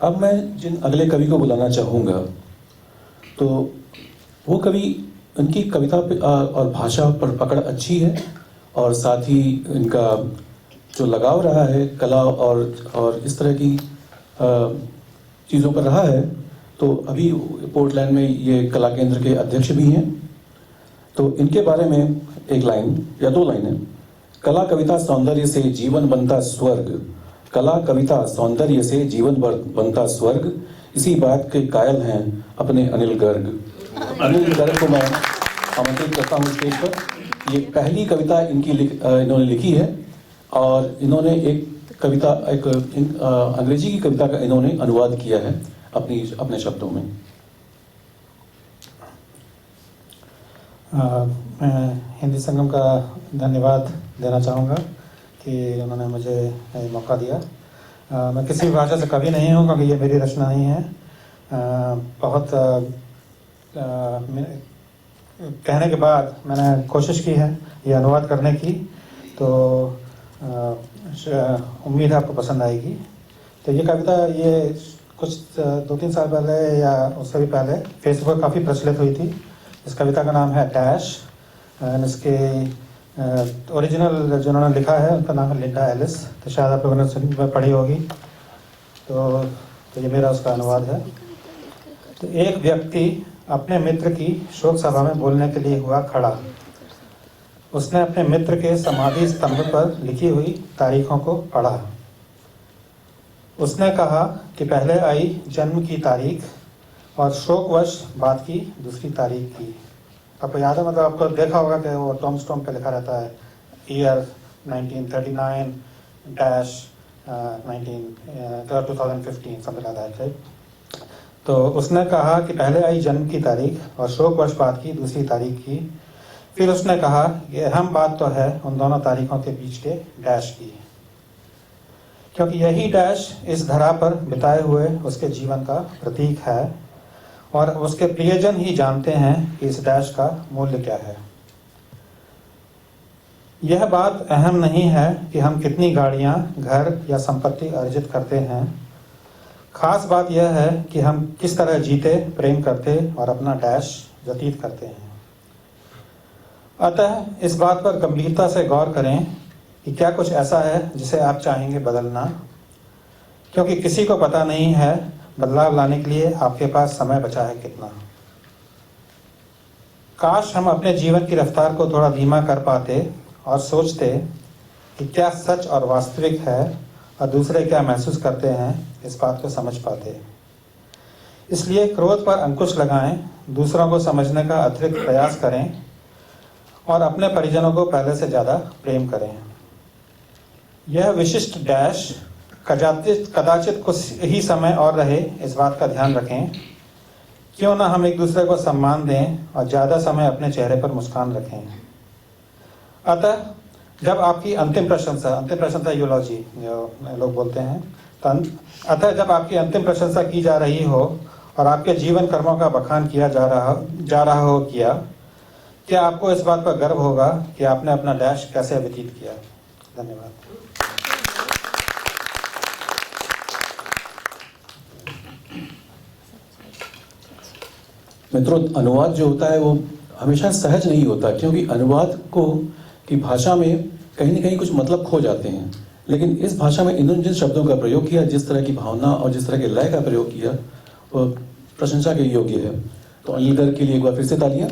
अब मैं जिन अगले कवि को बुलाना चाहूँगा, तो वो कवि, उनकी कविता पे और भाषा पर पकड़ अच्छी है, और साथ ही इनका जो लगाव रहा है कला और इस तरह की चीज़ों पर रहा है। तो अभी पोर्टलैंड में ये कला केंद्र के अध्यक्ष भी हैं। तो इनके बारे में एक लाइन या दो लाइनें। कला कविता सौंदर्य से जीवन बनता स्वर्ग, कला कविता सौंदर्य से जीवन बनता स्वर्ग, इसी बात के कायल हैं अपने अनिल गर्ग। अनिल गर्ग को मैं आमंत्रित करता हूँ स्टेज पर। ये पहली कविता इन्होंने लिखी है, और इन्होंने एक अंग्रेजी की कविता का इन्होंने अनुवाद किया है अपने शब्दों में। मैं हिंदी संगम का धन्यवाद देना चाहूँगा कि उन्होंने मुझे मौका दिया। मैं किसी भी भाषा से कवि नहीं हूँ, क्योंकि ये मेरी रचना नहीं है। बहुत कहने के बाद मैंने कोशिश की है ये अनुवाद करने की, तो उम्मीद है आपको पसंद आएगी। तो ये कविता ये कुछ 2-3 साल पहले या उससे भी पहले फेसबुक पर काफ़ी प्रचलित हुई थी। इस कविता का नाम है डैश। इसके ओरिजिनल जो उन्होंने लिखा है उनका नाम है लिंडा एलिस। तो शायद आप लोगों ने पढ़ी होगी। तो ये मेरा उसका अनुवाद है। तो एक व्यक्ति अपने मित्र की शोक सभा में बोलने के लिए हुआ खड़ा। उसने अपने मित्र के समाधि स्तंभ पर लिखी हुई तारीखों को पढ़ा। उसने कहा कि पहले आई जन्म की तारीख और शोकवश बात की दूसरी तारीख की। आपको याद है, मतलब आपको देखा होगा कि वो टॉम स्टोम पे लिखा रहता है year 1939 dash 2015 something like that, right. तो उसने कहा कि पहले आई जन्म की तारीख और शोकवश बात की दूसरी तारीख की। फिर उसने कहा कि अहम बात तो है उन दोनों तारीखों के बीच के डैश की, क्योंकि यही डैश इस धरा पर बिताए हुए उसके जीवन का प्रतीक है, और उसके प्रियजन ही जानते हैं कि इस डैश का मूल्य क्या है। यह बात अहम नहीं है कि हम कितनी गाड़ियां, घर या संपत्ति अर्जित करते हैं। खास बात यह है कि हम किस तरह जीते, प्रेम करते और अपना डैश व्यतीत करते हैं। अतः इस बात पर गंभीरता से गौर करें कि क्या कुछ ऐसा है जिसे आप चाहेंगे बदलना, क्योंकि किसी को पता नहीं है बदलाव लाने के लिए आपके पास समय बचा है कितना। काश हम अपने जीवन की रफ्तार को थोड़ा धीमा कर पाते और सोचते कि क्या सच और वास्तविक है और दूसरे क्या महसूस करते हैं, इस बात को समझ पाते। इसलिए क्रोध पर अंकुश लगाएं, दूसरों को समझने का अतिरिक्त प्रयास करें और अपने परिजनों को पहले से ज़्यादा प्रेम करें। यह विशिष्ट डैश कदाचित कुछ ही समय और रहे, इस बात का ध्यान रखें। क्यों ना हम एक दूसरे को सम्मान दें और ज़्यादा समय अपने चेहरे पर मुस्कान रखें। अतः जब आपकी अंतिम प्रशंसा यूलॉजी जो लोग बोलते हैं, अतः जब आपकी अंतिम प्रशंसा की जा रही हो और आपके जीवन कर्मों का बखान किया जा रहा हो, क्या आपको इस बात पर गर्व होगा कि आपने अपना डैश कैसे व्यतीत किया। धन्यवाद। मित्रों, अनुवाद जो होता है वो हमेशा सहज नहीं होता, क्योंकि अनुवाद की भाषा में कहीं ना कहीं कुछ मतलब खो जाते हैं। लेकिन इस भाषा में इन्होंने जिन शब्दों का प्रयोग किया, जिस तरह की भावना और जिस तरह के लय का प्रयोग किया, वो प्रशंसा के योग्य है। तो अनिल गर्ग के लिए एक बार फिर से तालियां।